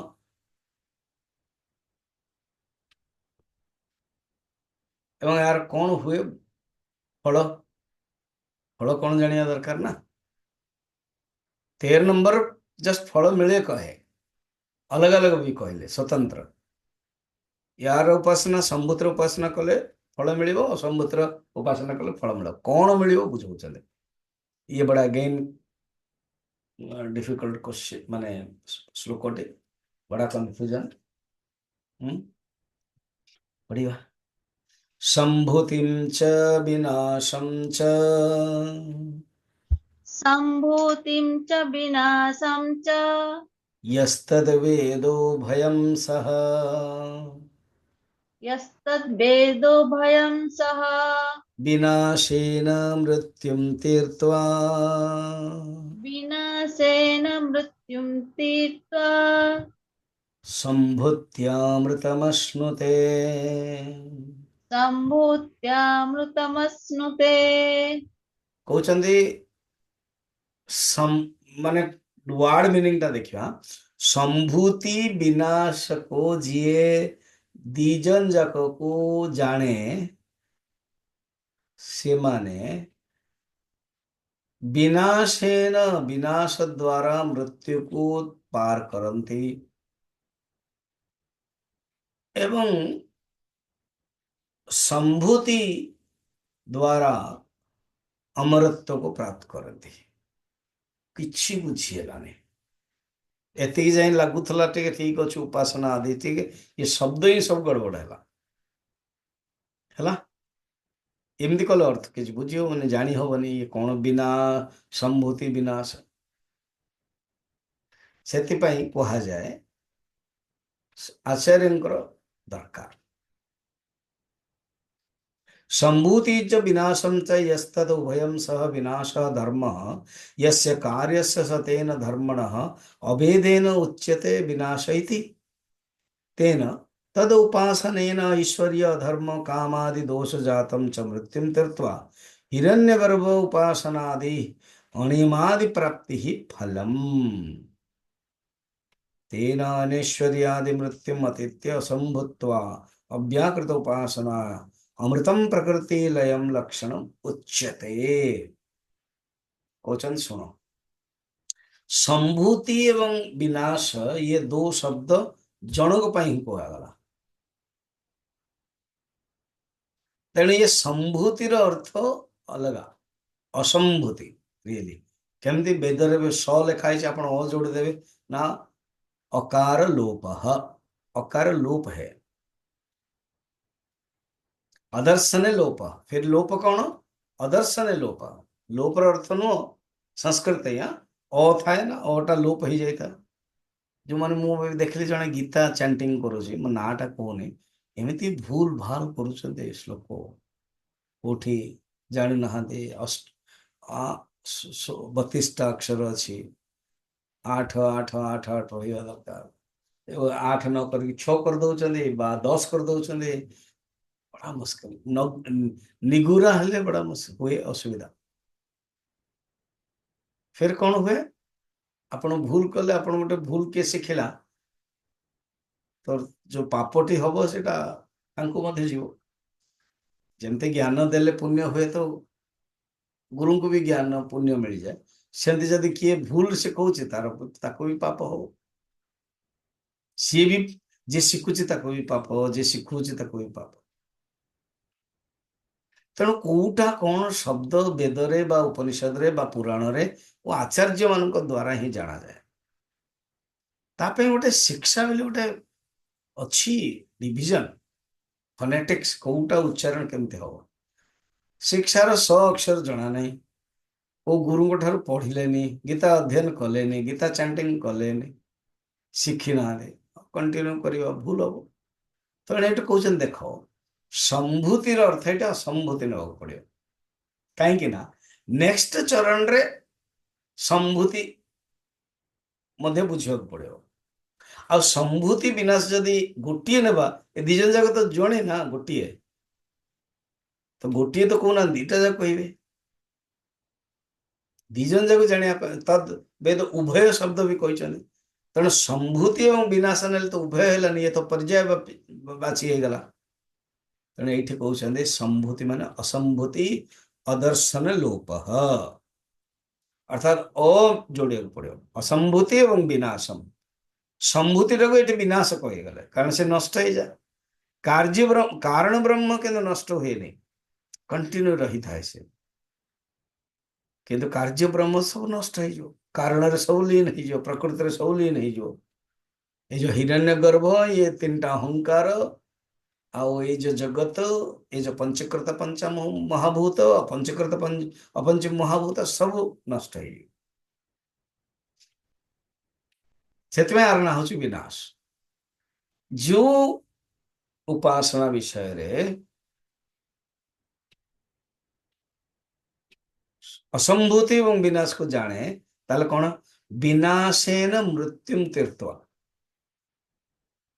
ଏବଂ ଏହାର କଣ ହୁଏ ଫଳ, ଫଳ କଣ ଜାଣିବା ଦରକାର ନା। 13 ନମ୍ବର ଜଷ୍ଟ ଫଳ ମିଳେ କହେ, ଅଲଗା ଅଲଗା ବି କହିଲେ ସ୍ୱତନ୍ତ୍ର। ୟାର ଉପାସନା ସମ୍ଭୂତିର ଉପାସନା କଲେ ଫଳ ମିଳିବ, ଅସମ୍ଭୂତିର ଉପାସନା କଲେ ଫଳ ମିଳିବ। କଣ ମିଳିବ ବୁଝଉଛନ୍ତି। ଇଏ ବड़ा अगेन डिफिकल्ट क्वेश्चन, माने श्लोकटे बड़ा कंफ्यूजन। पढ़िवा। संभूतिं च विनाशं च, सम्भूतिं च विनाशं च, यस्तद्वेदो भयं सः, यस्तद्वेदो भयं सः, विनाशेन मृत्युं तीर्त्वा, विनाशेन मृत्युं तीर्त्वा, सम्भूत्यामृतमश्नुते। सम्भूत्यामृतमश्नुते। कहउचंदी माने वार्ड मीनिंग टा देखिया, संभूति विनाश को जिए दीजन जाक को जाने, से माने विनाशेन, विनाश द्वारा मृत्यु को पार करंती एवं संभूति द्वारा अमरत्व को प्राप्त करती। किछि बुझीगलानी, एति जाए लगुला ठीक अच्छे उपासना आदि ठीक, ये शब्द ही सब गड़बड़ है। एमती कले अर्थ किसी बुझी हेनी, जानी हेनी ये कौन बिना संभूति विनाश। से कह जाए आचार्यଙ୍କର ଦରକାର। सम्भूति च विनाशं च यस्तद उभयं सह विनाश धर्म यस्य कार्यस्य स तेन धर्मणः अभेदेन उच्यते विनाश इति। तेन तद उपासनेन ऐश्वर्य धर्म कामादि दोष जातं च मृत्युं तीर्त्वा हिरण्यगर्भ उपासनादि अणिमादि प्राप्तिः फलम्। तेन अनैश्वर्यादि मृत्युम् अतीत्य असंभूत्वा अव्याकृत उपासना अमृतम प्रकृति लयम लक्षणम उच्यते। क्वेश्चन सुनो, संभूति एवं विनाश ये दो शब्द जनक ପାଇଁ କୁହାଗଲା। ତେଣୁ ये संभूतिर अर्थ अलगा, असंभूति रियली केमती वेदरे भी स लिखा है आपण अ जोड़ देवे ना, अकार लोप, अकार लोप है, अदर्शने लोप, फिर लोप कौन, अदर्शने लोप, लोपर अर्थ नुह संस्कृत या अ थाए ना, अटा लोप हो जाता। जो मैंने मुझे देखली जड़े गीता चैंटिंग करुच्ची, मो नाटा कहूनी, एमती भूल भाल करुँच श्लोक कौटी जानी ना, 32टा अक्षर अच्छी, 8 8 8 8 रहा दरकार, 8 न करके 6 कर दौरान 10 कर दौरान, बड़ा मुश्किल, निगुरा हेले बड़ा मुश्किल हुए, असुविधा। फिर कौन हुए, आपण भूल कले, आपण गोटे भूल किए शिखला तो जो पापटी हम से जीव, जमती ज्ञान देले पुण्य हुए तो गुरु को भी ज्ञान पुण्य मिल जाए, सेमती जदि किए भूल से कहूँ तार ताको भी पाप हो, सी भी जे शिखुची ताको भी पाप हो, जे शिखुची ताको भी पाप। तेणु कौटा कौन शब्द वेदरे बा उपनिषद रे बा पुराण रे वो आचार्य मान द्वारा ही जाना जाए। तापे गोटे शिक्षा बोली गोटे अच्छी डिविजन, फोनेटिक्स कौटा उच्चारण केमती हम, शिक्षार 100 अक्षर जना नहीं, वो गुरु ठार पढ़िलेनी, गीता अध्ययन कलेनी, गीता चैंटिंग कलेनी, शिखी ना कंटिन्यू करवा भूल हम। तो ये कहते देख संभूतिर अर्थ ये असंभूति ना पड़े, कहीं नेक्स्ट चरण रे संभूति मध्य बुझा पड़े। आ संभूति विनाश जदि गोटे नेबा, ए दिजन जाक तो जड़े ना, गोटे तो गोटे तो कहना दीटा जाक कहे, दिजन जाक जाना तद वेद उभय शब्द भी कहते। तेणु संभूति और विनाश ने तो उभय है, ये तो पर्याय बाछी गला। तेणु ये कहते संभूति माने असंभूति अदर्शन लोप, अर्थात अ जोड़े पड़ो असंभूति एवं विनाशम। संभूति ये विनाश कहीगले कारण से नष्ट हो जाए, कार्य ब्रह्म कारण ब्रह्म किंतु नष्ट हुए नहीं, कंटिन्यू रही था से, किंतु कार्य ब्रह्म सब नष्ट हो, कारण सब लीन हो, प्रकृति सब लीन हो। ये जो हिरण्य गर्भ, ये 3टा अहंकार, आओ ये जो जगत, ये जो पंचकृत पंच महाभूत, पंचकृत अपंच महाभूत सब नष्ट हो, से आरना हूँ विनाश। जो उपासना विषय रे असंभूति एवं विनाश को जाने, ताले कौन, विनाशेन मृत्युम तीर्थवा,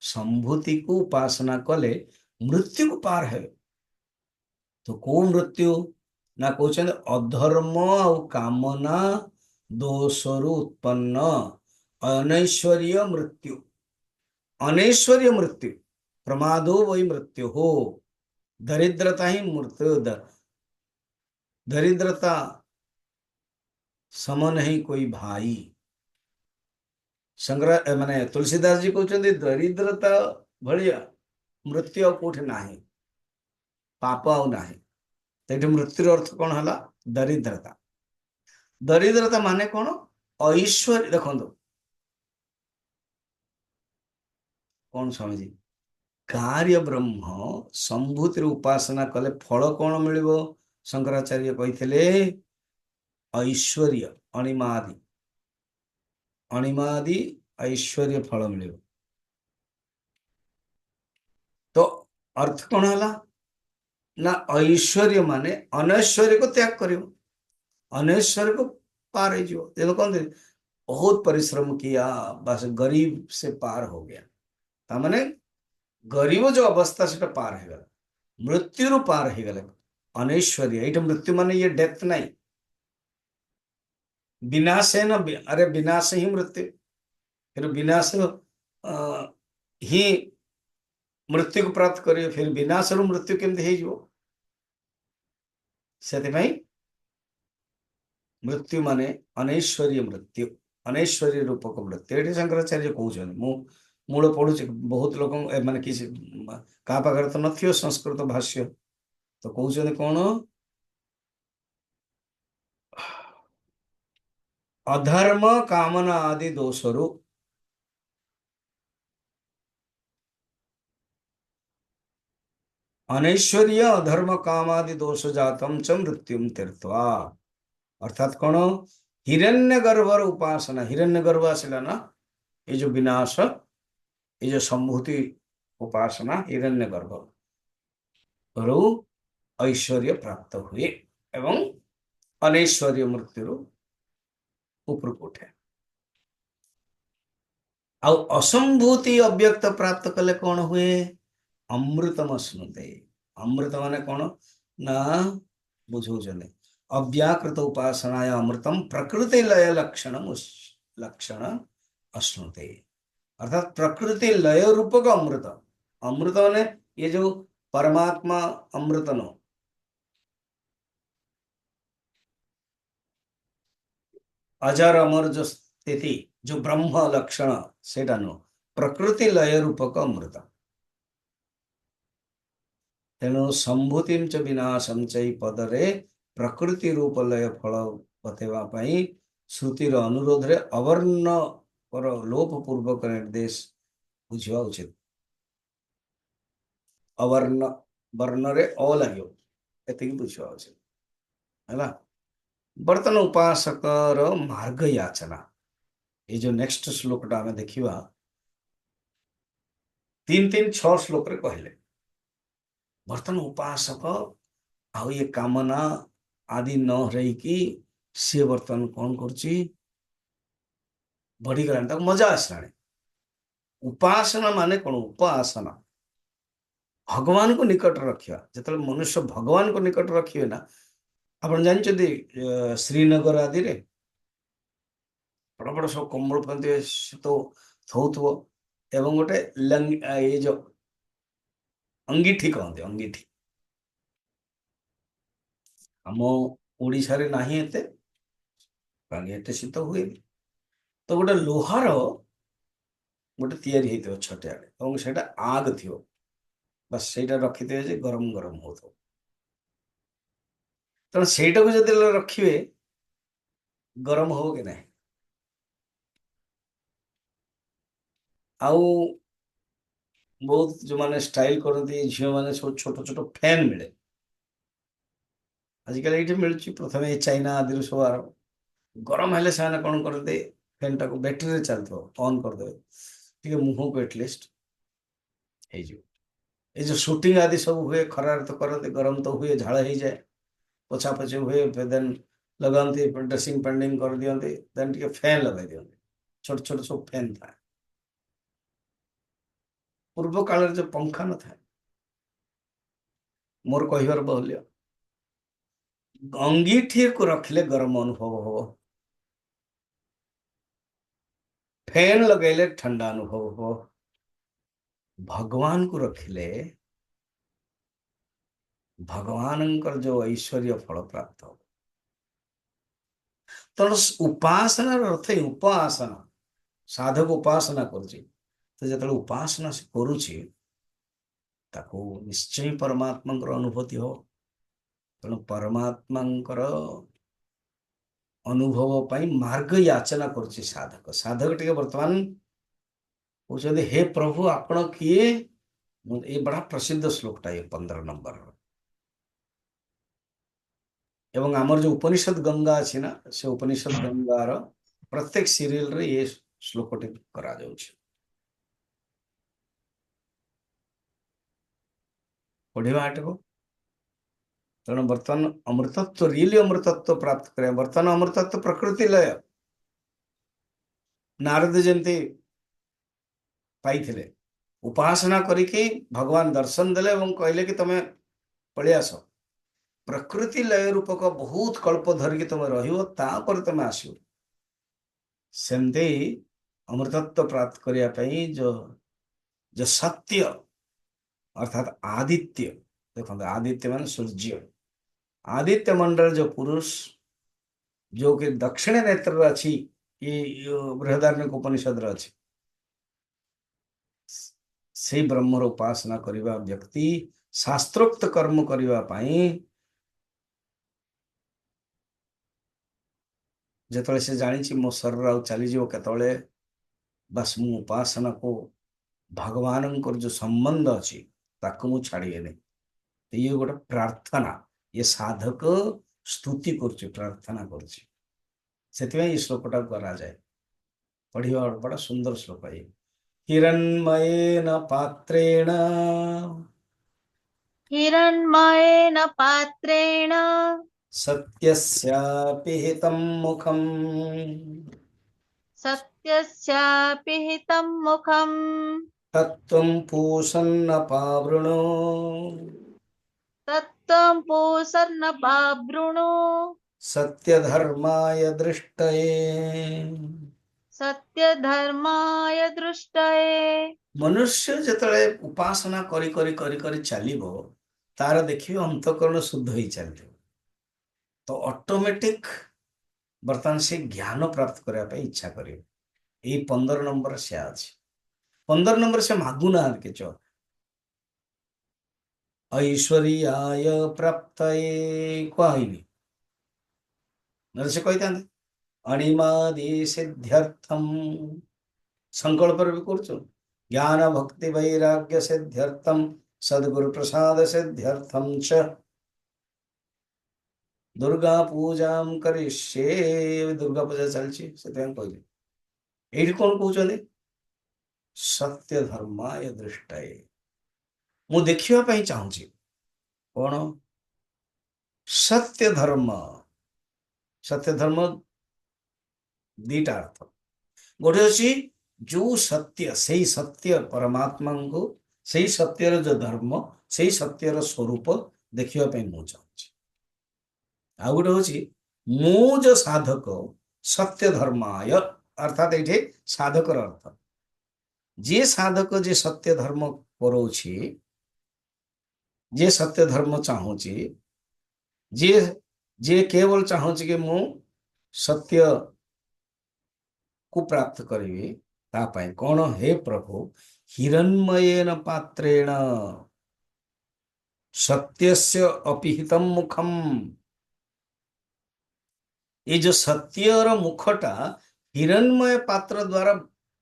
संभूति को उपासना कले मृत्यु को पार है। तो को मृत्यु ना कहते अधर्म और कामना दोषरु उत्पन्न अनैश्वर्य मृत्यु, अनैश्वर्य मृत्यु, प्रमादो वही मृत्यु हो, दरिद्रता ही मृत्यु, दरिद्रता सम नहीं कोई भाई। संग्रह माने तुलसीदास जी कहते दरिद्रता भलिया मृत्यु कौट ना, पाप आउ ना। तो मृत्युर अर्थ कौन है, दरिद्रता। दरिद्रता माने कौन, ऐश्वर्य। देखो कौन समझी, कार्य ब्रह्म संभूतिर उपासना कले फल कौन मिल, शंकराचार्य कहते ऐश्वर्य अणिमादि, अणिमादि ऐश्वर्य फल मिल। तो अर्थ कौन है ना ऐश्वर्य माने अनैश्वर्य को त्याग करियो अनैश्वर्य को पार हो जो देखो कौन बहुत परिश्रम किया बस गरीब से पार हो गया तामाने गरीब जो अवस्था से पार हो गया मृत्यु पार हो गया अनैश्वर्य ये मृत्यु माने ये डेथ नहीं विनाश है ना अरे विनाश ही मृत्यु फिर विनाश ही मृत्यु को प्राप्त करिए फिर विनाश मृत्यु केमती हो मृत्यु माने अनैश्वर्य मृत्यु अनैश्वर्य रूपक मृत्यु ये शंकराचार्य कहते मूल पढ़ुच बहुत लोक मैंने किसी क्या पाखे तो न संस्कृत भाष्य तो कहते कौन अधर्म कामना आदि दोषरु अनैश्वर्य अधर्म काम आदि दोष जातम च मृत्युम तीर्थवा अर्थात कौन हिरण्यगर्भर उपासना हिरण्यगर्भ आसला ना ये जो विनाश ये जो संभूति उपासना हिरण्यगर्भ रु ऐश्वर्य प्राप्त हुए एवं अनैश्वर्य मृत्यु ऊपर उठे असंभूति अव्यक्त प्राप्त कले कौन हुए अमृतम अश्नुते अमृत माने कौन ना बुझे अव्याकृत उपासनाय अमृतम प्रकृति लय लक्षण अश्नुते अर्थात प्रकृति लय रूपक अमृत अमृत माने ये जो परमात्मा अमृत नो अजर अमर जो स्थिति जो ब्रह्म लक्षण सेटा नो प्रकृति लय रूपक अमृत तेणु संभूति च विनाशम चई पदरे प्रकृति रूप लय फल बतेवाई श्रुतिर अनुरोध रे अवर्ण पर लोप पूर्वक निर्देश बुझा उचित अवर्ण वर्ण रे अ लगे एति बुझा उचित है बर्तन उपासक मार्ग याचना ये जो नेक्स्ट श्लोक टा हमें देखिवा 3-3-6 श्लोक रे कहले बर्तन उपासक आ ये कामना आदि न रही कि सी बर्तन कौन कर बढ़ी गला मजा आसला उपासना माने कौन उपासना भगवान को निकट रखा जो मनुष्य भगवान को निकट रखिए ना आप जानते श्रीनगर आदि रे बड़ बड़ सब कम्बल पहनते तो थोथो एवं गोटे ये जो अंगीठी कहते अंगीठी आम ओडिशा रे नाही एते शीत हुए तो गोटे लोहार गोटे तैयारी होता छटियाड़े और सेटा आग थी बस सेटा रखी थे गरम गरम हो तेणु सेटा को जब रखिए गरम हो कि नहीं आउ बहुत जो माने स्टाइल करती झील मैंने सब छोट छोट फैन मिले आजिकल ये मिलूँ प्रथम चाइना आदि सब आरंभ गरम हेले से कौन करते फैन टाक बैटेरी चलते ऑन करदे मुह को एटलिस्ट ये जो शूटिंग आदि सब हुए खरार तो करते गरम तो हुए झाड़ हो जाए पोछा पोछी हुए देन लगाते ड्रेसिंग पेंडिंग कर दियंते देन टिके फैन लगा दियंते छोट छोट सब फैन था पूर्व काल जो पंखा न था मोर कहबार बहुल्य अंगीठी को रखले गरम अनुभव हो फैन लगेले ठंडा अनुभव हो भगवान को रखिले भगवान जो ऐश्वर्य फल प्राप्त हो तेणु उपासना अर्थ उपासना साधक उपासना कर जो उपासना से करुच्ची निश्चय परमात्मा अनुभूति हो तेणु परमात्मा अनुभव पर मार्ग याचना करुच्ची साधक साधक टे बर्तमान कहते हे प्रभु आपण किए ये बड़ा प्रसिद्ध श्लोकटा ये 15 नंबर एवं आमर जो उपनिषद गंगा अच्छी ना से उपनिषद गंगार प्रत्येक सीरियल रे ये श्लोकटी करा जाउछि पढ़िवा एटाको। तेणु बर्तमान अमृतत्व रियली अमृतत्व प्राप्त करें। बर्तमान अमृतत्व प्रकृति लय नारद जयंती पाई उपासना करिके भगवान दर्शन देले और कहले कि तमे पळि आस प्रकृति लय रूपक बहुत कल्प धरिकी तुम रहियो तापर तुम आसो सेमते अमृतत्व प्राप्त करिया पई जो जो सत्य अर्थात आदित्य देखो आदित्य मान सूर्य आदित्य मंडल जो पुरुष जो कि दक्षिण नेत्र अच्छी ये बृहदारण्यक उपनिषद अच्छी से ब्रह्मर उपासना करिवा व्यक्ति शास्त्रोक्त कर्म करिवा पाई जेतले से जानी मो शरीर आउ चली जीव केतले बस मु उपासना को भगवान जो संबंध अच्छी ताको मु छाड़िए नहीं। ये गोटे प्रार्थना ये साधक स्तुति कर प्रार्थना कर श्लोकटा करा जाए पढ़िवा बड़ा सुंदर श्लोक ये हिरण्मयेन पात्रेण हिरण्मयेन पात्रेण सत्यस्यापि हितं मुखम् सत्यस्यापि हितं मुखम् तत्त्वं पूषन्न पावृणो तत्त्वं पूसन्नपावृणु सत्यधर्माय दृष्टये। सत्यधर्माय दृष्टये। मनुष्य जेतले उपासना करी करी करी करी चलिबो तार देखियो अंतकरण शुद्ध ही चलते तो ऑटोमेटिक बर्तमान से ज्ञान प्राप्त करने पे इच्छा करियो। यही 15 नंबर से आज 15 नंबर से मागुना के चो ऐश्वर्याय प्राप्तये कहइबी नरसे कहता अणिमादि सिद्ध्यर्थम संकल्प भी कर ज्ञान भक्ति वैराग्य सिद्ध्यर्थम सद्गुरु प्रसाद सिद्ध्यर्थम च दुर्गा पूजा करिष्ये। दुर्गा पूजा चलची से कहले ये कौन कहते सत्य धर्माय दृष्टये मु देखा चाहूँगी कौन सत्य धर्म दीटा अर्थ गोटे अच्छी जो सत्य से सत्य परमात्मा को से सत्यर जो धर्म से सत्यर स्वरूप देखापी मुझे चाहूँगी आ गोटे हूँ मु जो साधक सत्य धर्माय अर्थात ये साधकर अर्थ जे साधक जे सत्य धर्म करोछि जे सत्य धर्म चाहूँगी जे जे केवल चाहूँगी कि मु सत्य को प्राप्त करी तापाई कौन हे प्रभु हिरण्मयेन पात्रेण सत्यस्य अपिहितं मुखम ये जो सत्यर मुखटा हिरण्मय पात्र द्वारा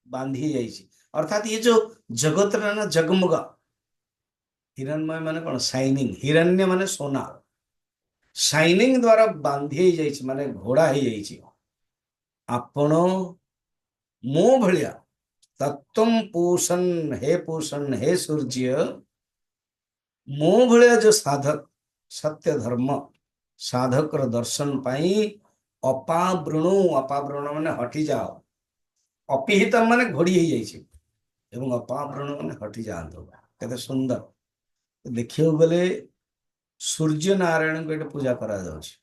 बांधी जाइए अर्थात ये जो जगत ना जगमगा हिरण्मय माने कौन शाइनिंग हिरण्य माने सोना शाइनिंग द्वारा बांधी जाइए माने घोड़ा ही जाइए आपण मो भलिया तत्व पूषण हे सूर्य मो भलिया जो साधक सत्य धर्म साधक दर्शन पाई अपावृणु अपावृण माने हटि जाओ अपिहित माने घोड़ी ही जाइए एवं अपावृण माने हटि जातु केते सुंदर देखियो गले सूर्य नारायण को पूजा करा जाउछि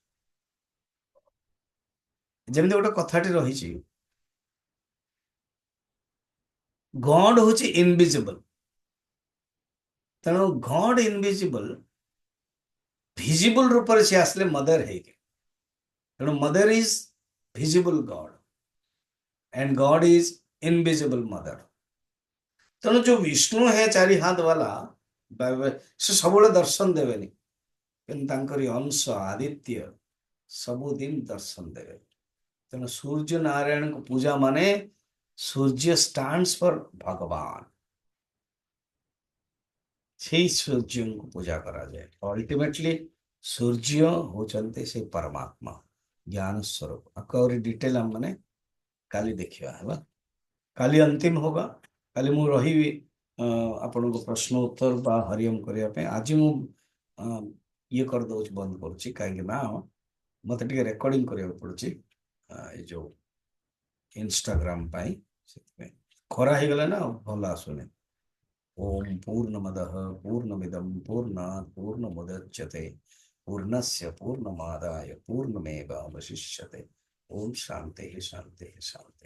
जेमती गोटे कथाटी रही गॉड हूँ इनविजिबल तेणु गॉड इनविजिबल विजिबल रूप से आसले मदर है तेणु mother is visible God and God is invisible mother तेणु जो विष्णु है चारि हाथ वाला से सब दर्शन देवेनि कि अंश आदित्य सबुदिन दर्शन देवे तेणु सूर्य नारायण को पूजा माने सूर्य स्टैंड्स फॉर भगवान से सूर्य को पूजा करा जाए अल्टीमेटली सूर्य होचंते से परमात्मा ज्ञान स्वरूप आपको डिटेल हम माने काली देखिया है काली अंतिम होगा काली मु रही ଆପଣଙ୍କ ପ୍ରଶ୍ନ ଉତ୍ତର ବା ହରିଓମ କରିବା ପାଇଁ ଆଜି ମୁଁ ଇଏ କରିଦଉଛି, ବନ୍ଦ କରୁଛି, କାହିଁକି ନା ମତେ ଟିକେ ରେକର୍ଡିଂ କରିବାକୁ ପଡୁଛି ଏଇ ଯୋଉ ଇନଷ୍ଟାଗ୍ରାମ ପାଇଁ। ସେଥିପାଇଁ ଖରା ହେଇଗଲା ନା, ଭଲ ଆସୁନି। ओम पूर्णमदः पूर्णमिदं पूर्णात् पूर्णमुदच्यते पूर्णस्य पूर्णमादाय पूर्णमेवावशिष्यते। ओम शांति शांति शांति।